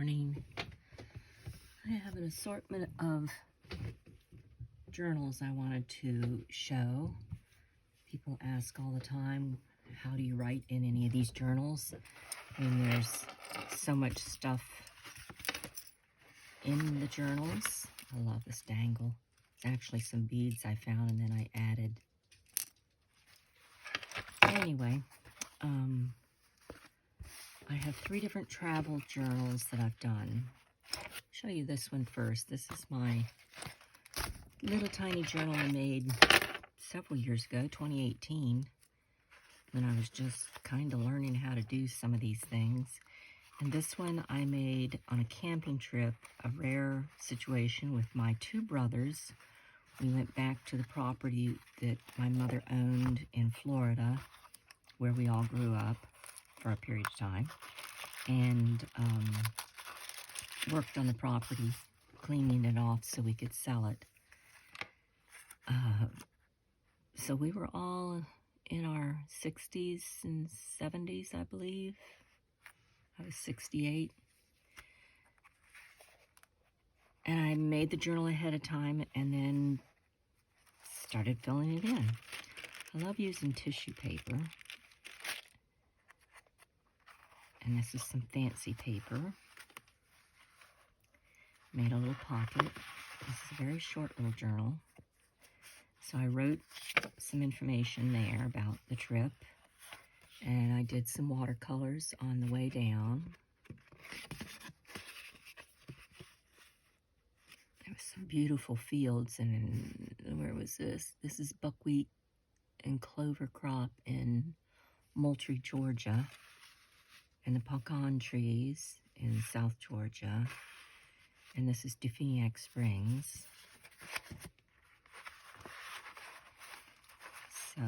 morning. I have an assortment of journals I wanted to show. People ask all the time, how do you write in any of these journals? And there's so much stuff in the journals. I love this dangle. It's actually some beads I found and then I added. Anyway, I have 3 different travel journals that I've done. I'll show you this one first. This is my little tiny journal I made several years ago, 2018, when I was just kind of learning how to do some of these things. And this one I made on a camping trip, a rare situation with my 2 brothers. We went back to the property that my mother owned in Florida, where we all grew up for a period of time, and worked on the property, cleaning it off so we could sell it. So we were all in our 60s and 70s, I believe. I was 68. And I made the journal ahead of time and then started filling it in. I love using tissue paper. And this is some fancy paper. Made a little pocket. This is a very short little journal. So I wrote some information there about the trip. And I did some watercolors on the way down. There was some beautiful fields. And where was this? This is buckwheat and clover crop in Moultrie, Georgia. And the pecan trees in South Georgia. And this is Definiak Springs. So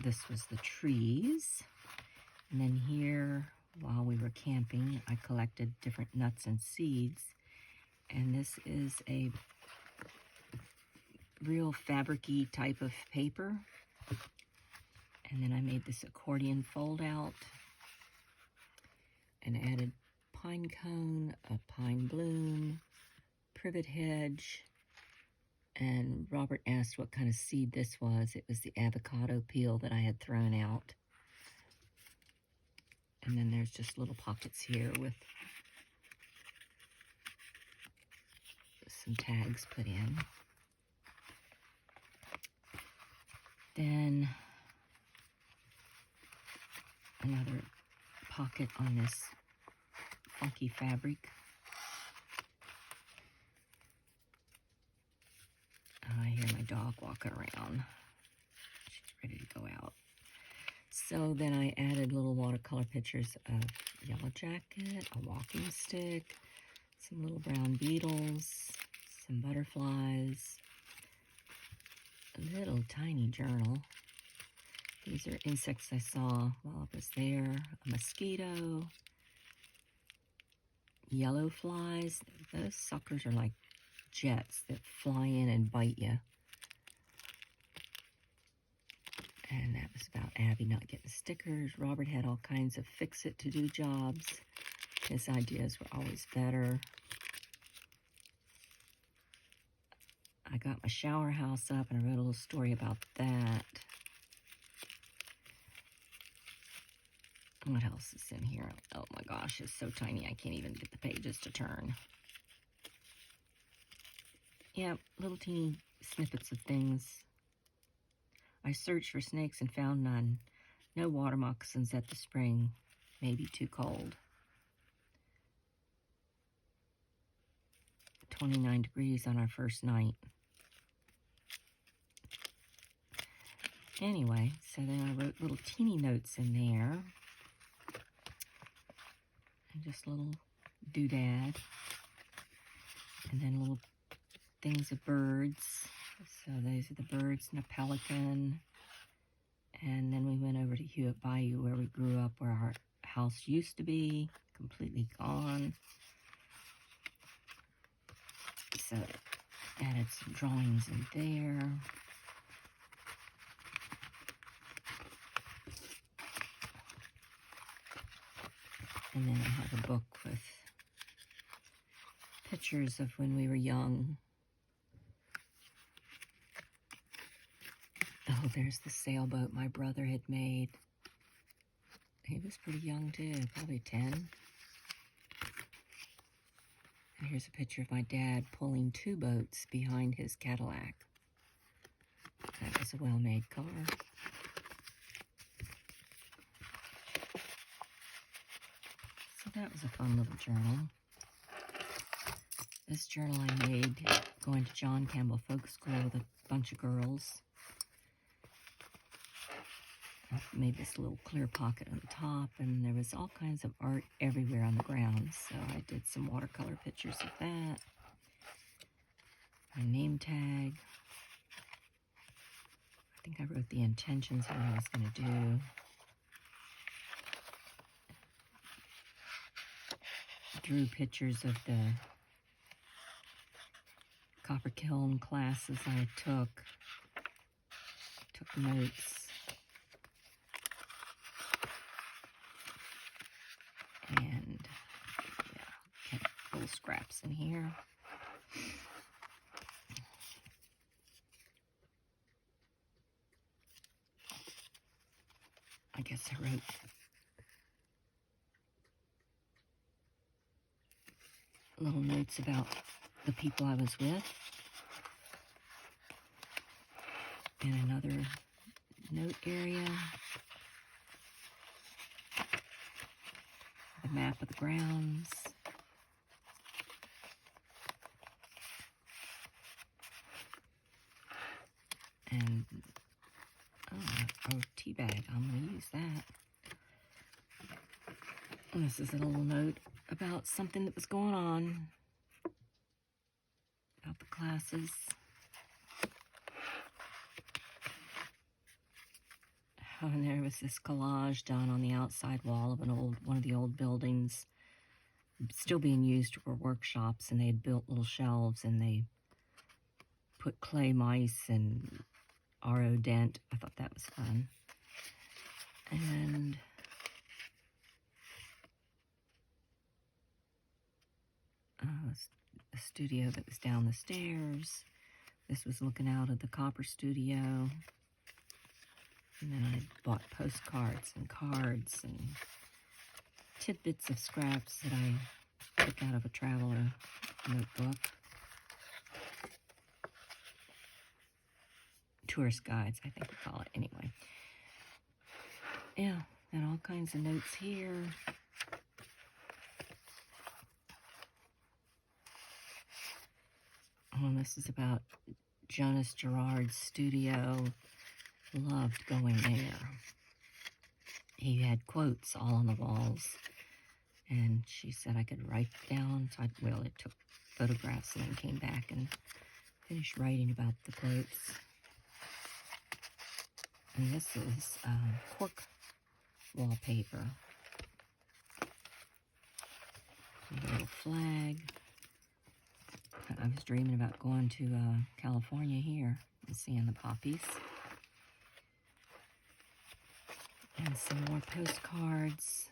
this was the trees. And then here, while we were camping, I collected different nuts and seeds. And this is a real fabric-y type of paper. And then I made this accordion fold out and added pine cone, a pine bloom, privet hedge, and Robert asked what kind of seed this was. It was the avocado peel that I had thrown out. And then there's just little pockets here with some tags put in. Then another pocket on this funky fabric. I hear my dog walking around. She's ready to go out. So then I added little watercolor pictures of Yellow Jacket, a walking stick, some little brown beetles, some butterflies, a little tiny journal. These are insects I saw while I was there. A mosquito, yellow flies. Those suckers are like jets that fly in and bite you. And that was about Abby not getting stickers. Robert had all kinds of fix-it-to-do jobs. His ideas were always better. I got my shower house up and I wrote a little story about that. What else is in here? Oh my gosh, it's so tiny I can't even get the pages to turn. Yeah, little teeny snippets of things. I searched for snakes and found none. No water moccasins at the spring. Maybe too cold. 29 degrees on our first night. Anyway, so then I wrote little teeny notes in there. And just a little doodad. And then little things of birds. So those are the birds and a pelican. And then we went over to Hewitt Bayou where we grew up, where our house used to be, completely gone. So added some drawings in there. And then I have a book with pictures of when we were young. Oh, there's the sailboat my brother had made. He was pretty young too, probably 10. And here's a picture of my dad pulling 2 boats behind his Cadillac. That was a well-made car. So that was a fun little journal. This journal I made going to John Campbell Folk School with a bunch of girls. I made this little clear pocket on the top, and there was all kinds of art everywhere on the ground. So I did some watercolor pictures of that. My name tag. I think I wrote the intentions of what I was going to do. Drew pictures of the copper kiln classes I took notes. And yeah, kept little scraps in here. I guess I wrote little notes about the people I was with. And another note area. The map of the grounds. And, oh, tea bag. I'm going to use that. And this is a little note about something that was going on. About the classes. Oh, and there was this collage done on the outside wall of one of the old buildings, still being used for workshops, and they had built little shelves, and they put clay mice and R.O. Dent. I thought that was fun. And a studio that was down the stairs. This was looking out at the Copper Studio. And then I bought postcards and cards and tidbits of scraps that I took out of a traveler notebook. Tourist guides, I think we call it. Anyway. Yeah, and all kinds of notes here. Oh, and this is about Jonas Gerard's studio. Loved going there. He had quotes all on the walls, and she said I could write down. So it took photographs and then came back and finished writing about the quotes. And this is cork wallpaper. A little flag. I was dreaming about going to California here and seeing the poppies. And some more postcards.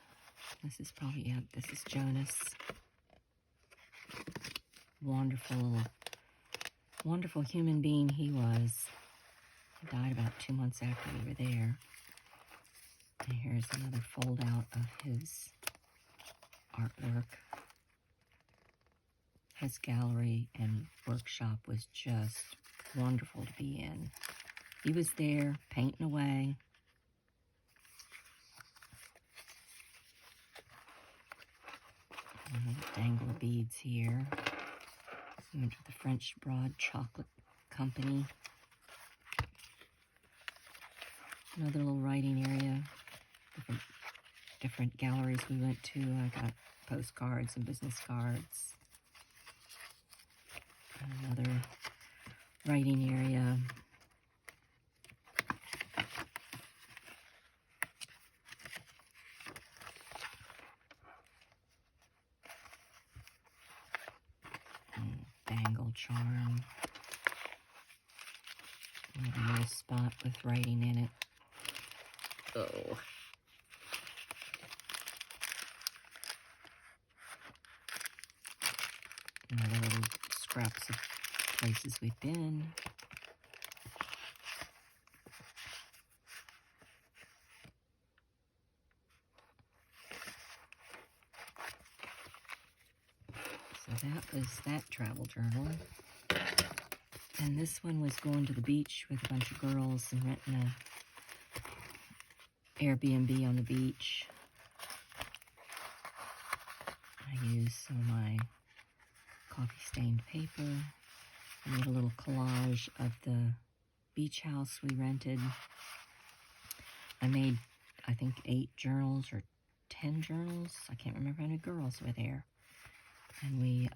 This is probably, yeah, this is Jonas. Wonderful, wonderful human being he was. He died about 2 months after we were there. And here's another fold out of his artwork. His gallery and workshop was just wonderful to be in. He was there painting away. Dangle beads here. We went to the French Broad Chocolate Company. Another little writing area. Different galleries we went to. I got postcards and business cards. Another writing area. Bangle charm. Another little spot with writing in it. Oh. And all the little scraps of places we've been. So that was that travel journal. And this one was going to the beach with a bunch of girls and renting a Airbnb on the beach. I used some of my coffee-stained paper. I made a little collage of the beach house we rented. I made, I think, 8 journals or 10 journals. I can't remember how many girls were there. And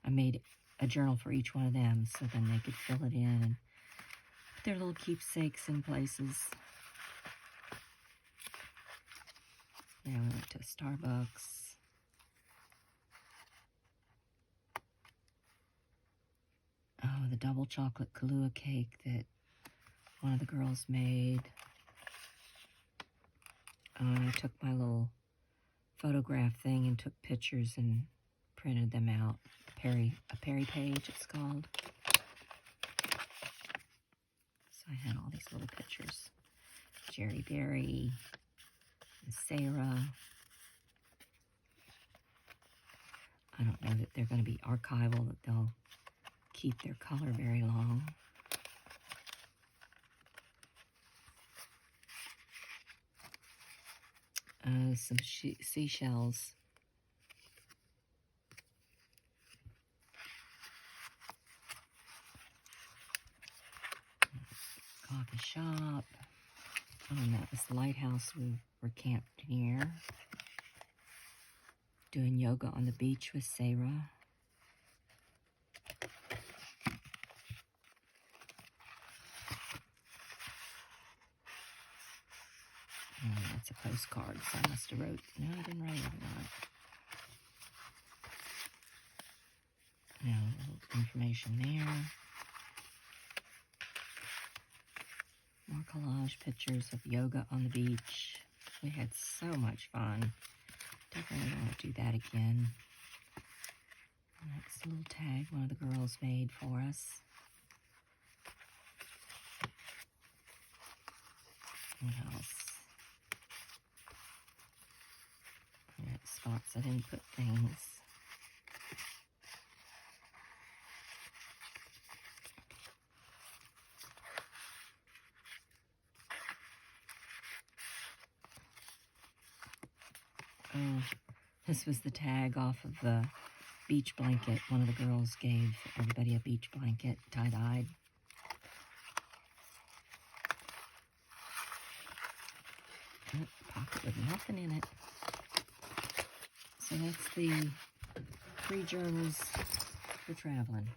I made a journal for each one of them so then they could fill it in and put their little keepsakes in places. Yeah, we went to Starbucks. Oh, the double chocolate Kahlua cake that one of the girls made. I took my little photograph thing and took pictures and printed them out. A Perry page, it's called. So I had all these little pictures. Jerry Berry and Sarah. I don't know that they're going to be archival, that they'll keep their color very long. Some seashells. Coffee shop. And that was the lighthouse we were camped near. Doing yoga on the beach with Sarah. Oh, that's a postcard, so I must have wrote. No, I didn't write it on it. No, information there. More collage pictures of yoga on the beach. We had so much fun. Definitely want to do that again. And that's a little tag one of the girls made for us. What else? I got spots I didn't put things. Oh, this was the tag off of the beach blanket. One of the girls gave everybody a beach blanket, tie-dyed. Pocket with nothing in it. So that's the 3 journals for traveling.